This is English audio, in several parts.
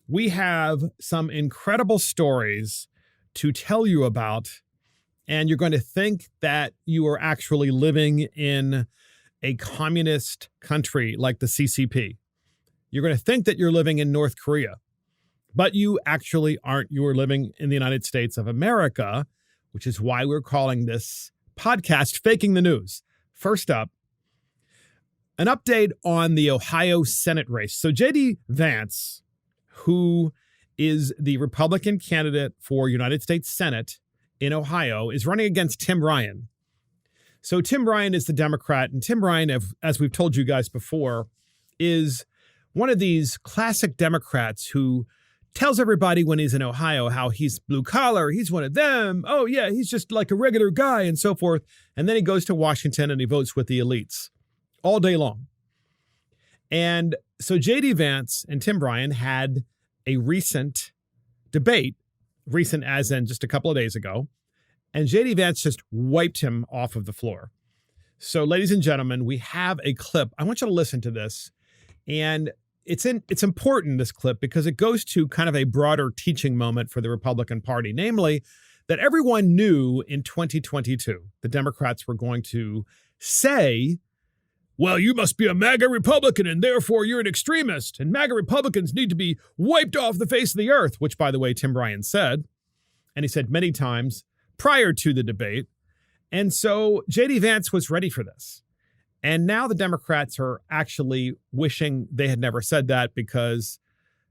we have some incredible stories to tell you about, and you're going to think that you are actually living in a communist country like the CCP. You're going to think that you're living in North Korea, but you actually aren't. You are living in the United States of America, which is why we're calling this podcast Faking the News. First up, an update on the Ohio Senate race. So J.D. Vance, who is the Republican candidate for United States Senate in Ohio, is running against Tim Ryan. So Tim Ryan is the Democrat, and Tim Ryan, as we've told you guys before, is one of these classic Democrats who tells everybody when he's in Ohio how he's blue collar, he's one of them. Oh, yeah, he's just like a regular guy and so forth. And then he goes to Washington and he votes with the elites all day long. And so J.D. Vance and Tim Ryan had a recent debate, recent as in just a couple of days ago, and J.D. Vance just wiped him off of the floor. So, ladies and gentlemen, we have a clip. I want you to listen to this. And it's important, this clip, because it goes to kind of a broader teaching moment for the Republican Party, namely that everyone knew in 2022 the Democrats were going to say, well, you must be a MAGA Republican and therefore you're an extremist and MAGA Republicans need to be wiped off the face of the earth, which, by the way, Tim Ryan said, and he said many times prior to the debate. And so J.D. Vance was ready for this. And now the Democrats are actually wishing they had never said that because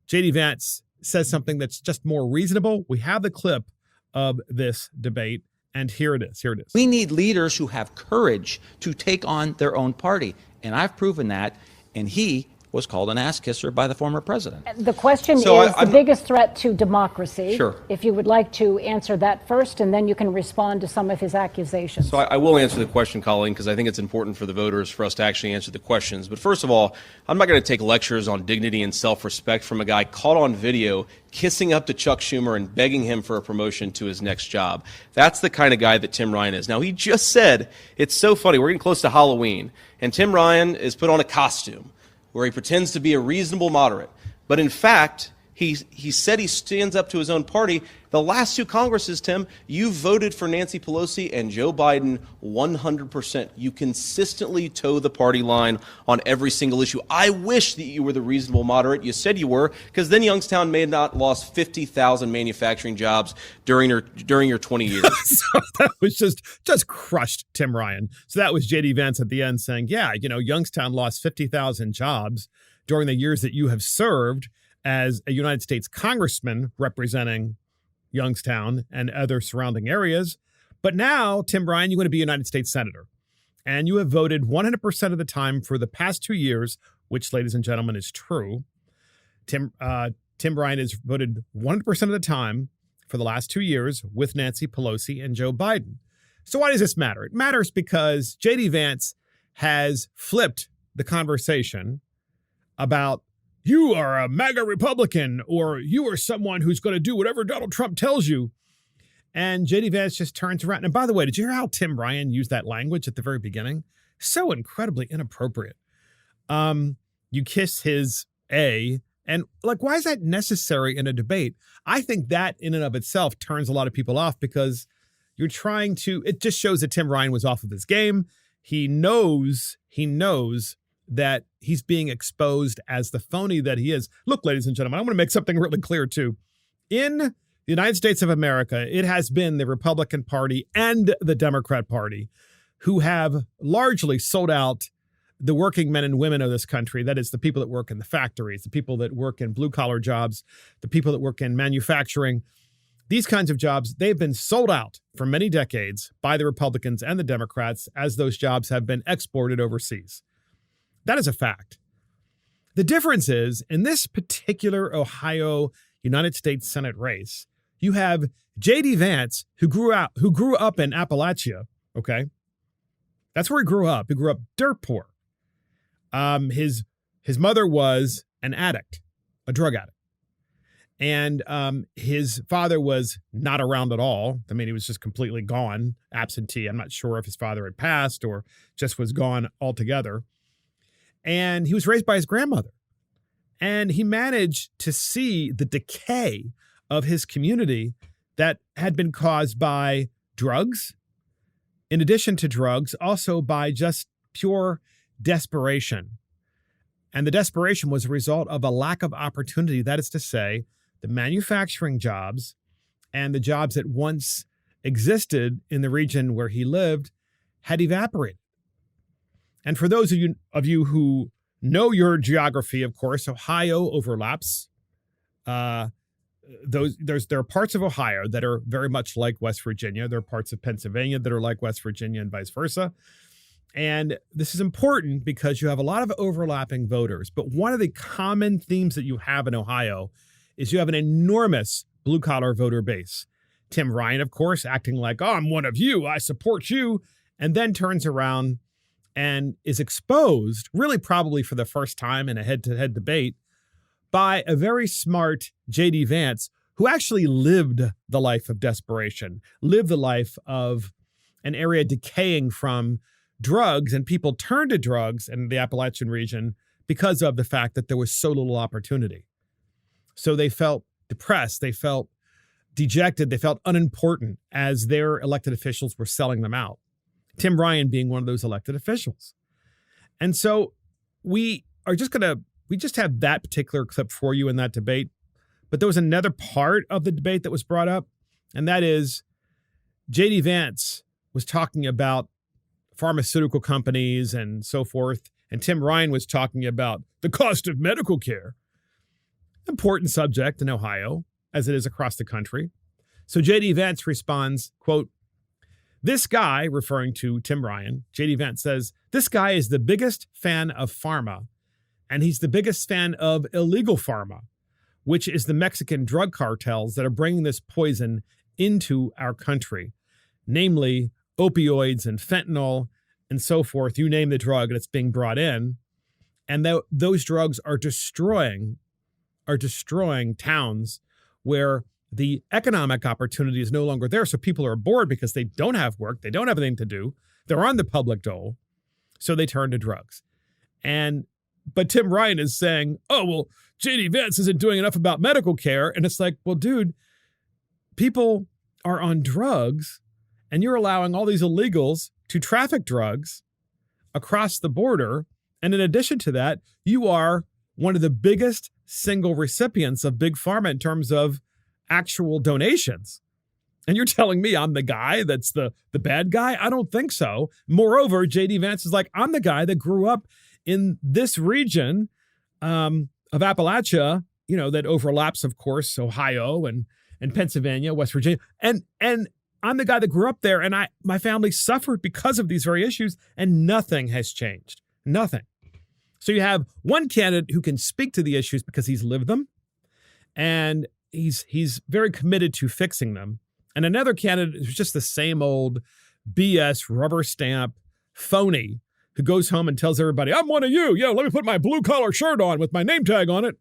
J.D. Vance says something that's just more reasonable. We have the clip of this debate. And here it is. Here it is. We need leaders who have courage to take on their own party. And I've proven that. And he was called an ass kisser by the former president. The question is the biggest threat to democracy. Sure. If you would like to answer that first, and then you can respond to some of his accusations. So I will answer the question, Colleen, because I think it's important for the voters for us to actually answer the questions. But first of all, I'm not going to take lectures on dignity and self-respect from a guy caught on video kissing up to Chuck Schumer and begging him for a promotion to his next job. That's the kind of guy that Tim Ryan is. Now, he just said, it's so funny, we're getting close to Halloween, and Tim Ryan is put on a costume where he pretends to be a reasonable moderate. But in fact, he said he stands up to his own party. The last two Congresses, Tim, you voted for Nancy Pelosi and Joe Biden 100%. You consistently toe the party line on every single issue. I wish that you were the reasonable moderate. You said you were, because then Youngstown may have not lost 50,000 manufacturing jobs during your 20 years. So that was just crushed Tim Ryan. So that was J.D. Vance at the end saying, yeah, Youngstown lost 50,000 jobs during the years that you have served as a United States congressman representing Youngstown and other surrounding areas. But now, Tim Ryan, you're going to be a United States senator. And you have voted 100% of the time for the past 2 years, which, ladies and gentlemen, is true. Tim Ryan has voted 100% of the time for the last 2 years with Nancy Pelosi and Joe Biden. So why does this matter? It matters because J.D. Vance has flipped the conversation about you are a MAGA Republican, or you are someone who's going to do whatever Donald Trump tells you. And J.D. Vance just turns around. And by the way, did you hear how Tim Ryan used that language at the very beginning? So incredibly inappropriate. You kiss his A. And why is that necessary in a debate? I think that in and of itself turns a lot of people off because you're trying to, it just shows that Tim Ryan was off of his game. He knows that he's being exposed as the phony that he is. Look, ladies and gentlemen, I want to make something really clear, too. In the United States of America, it has been the Republican Party and the Democrat Party who have largely sold out the working men and women of this country. That is the people that work in the factories, the people that work in blue-collar jobs, the people that work in manufacturing. These kinds of jobs, they've been sold out for many decades by the Republicans and the Democrats as those jobs have been exported overseas. That is a fact. The difference is, in this particular Ohio United States Senate race, you have J.D. Vance, who grew up in Appalachia, okay? That's where he grew up. He grew up dirt poor. His mother was an addict, a drug addict. And his father was not around at all. I mean, he was just completely gone, absentee. I'm not sure if his father had passed or just was gone altogether. And he was raised by his grandmother. And he managed to see the decay of his community that had been caused by drugs. In addition to drugs, also by just pure desperation. And the desperation was a result of a lack of opportunity. That is to say, the manufacturing jobs and the jobs that once existed in the region where he lived had evaporated. And for those of you who know your geography, of course, Ohio overlaps. There are parts of Ohio that are very much like West Virginia. There are parts of Pennsylvania that are like West Virginia and vice versa. And this is important because you have a lot of overlapping voters. But one of the common themes that you have in Ohio is you have an enormous blue-collar voter base. Tim Ryan, of course, acting like, oh, I'm one of you, I support you, and then turns around and is exposed, really probably for the first time in a head-to-head debate, by a very smart J.D. Vance, who actually lived the life of desperation, lived the life of an area decaying from drugs, and people turned to drugs in the Appalachian region because of the fact that there was so little opportunity. So they felt depressed, they felt dejected, they felt unimportant as their elected officials were selling them out. Tim Ryan being one of those elected officials. And so we just have that particular clip for you in that debate. But there was another part of the debate that was brought up, and that is J.D. Vance was talking about pharmaceutical companies and so forth, and Tim Ryan was talking about the cost of medical care. Important subject in Ohio, as it is across the country. So J.D. Vance responds, quote, "This guy," referring to Tim Ryan, J.D. Vance says, "This guy is the biggest fan of pharma, and he's the biggest fan of illegal pharma, which is the Mexican drug cartels that are bringing this poison into our country, namely opioids and fentanyl and so forth. You name the drug, and it's being brought in. And those drugs are destroying towns where the economic opportunity is no longer there. So people are bored because they don't have work. They don't have anything to do. They're on the public dole. So they turn to drugs. But Tim Ryan is saying, oh, well, J.D. Vance isn't doing enough about medical care. And it's like, well, dude, people are on drugs and you're allowing all these illegals to traffic drugs across the border. And in addition to that, you are one of the biggest single recipients of Big Pharma in terms of actual donations. And you're telling me I'm the guy that's the bad guy? I don't think so. Moreover, J.D. Vance is like, I'm the guy that grew up in this region of Appalachia, that overlaps, of course, Ohio and Pennsylvania, West Virginia. And I'm the guy that grew up there, and my family suffered because of these very issues, and nothing has changed. Nothing. So you have one candidate who can speak to the issues because he's lived them, and he's very committed to fixing them. And another candidate who's just the same old BS rubber stamp phony who goes home and tells everybody, I'm one of you. Yo, let me put my blue collar shirt on with my name tag on it.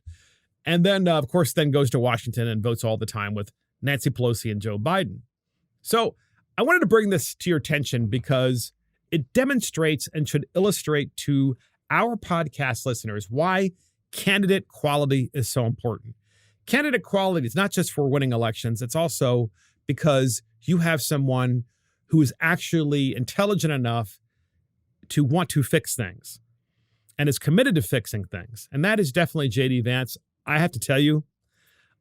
And then, of course, goes to Washington and votes all the time with Nancy Pelosi and Joe Biden. So I wanted to bring this to your attention because it demonstrates and should illustrate to our podcast listeners why candidate quality is so important. Candidate quality is not just for winning elections. It's also because you have someone who is actually intelligent enough to want to fix things and is committed to fixing things. And that is definitely J.D. Vance. I have to tell you,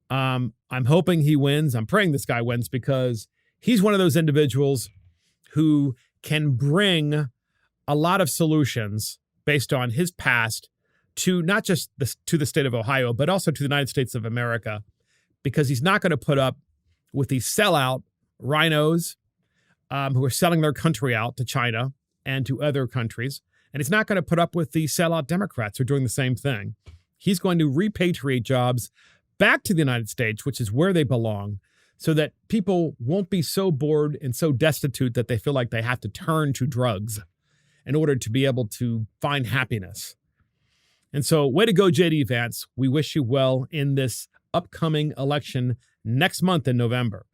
I'm hoping he wins. I'm praying this guy wins because he's one of those individuals who can bring a lot of solutions based on his past to not just to the state of Ohio, but also to the United States of America, because he's not going to put up with these sellout rhinos who are selling their country out to China and to other countries. And he's not going to put up with the sellout Democrats who are doing the same thing. He's going to repatriate jobs back to the United States, which is where they belong, so that people won't be so bored and so destitute that they feel like they have to turn to drugs in order to be able to find happiness. And so, way to go, J.D. Vance. We wish you well in this upcoming election next month in November.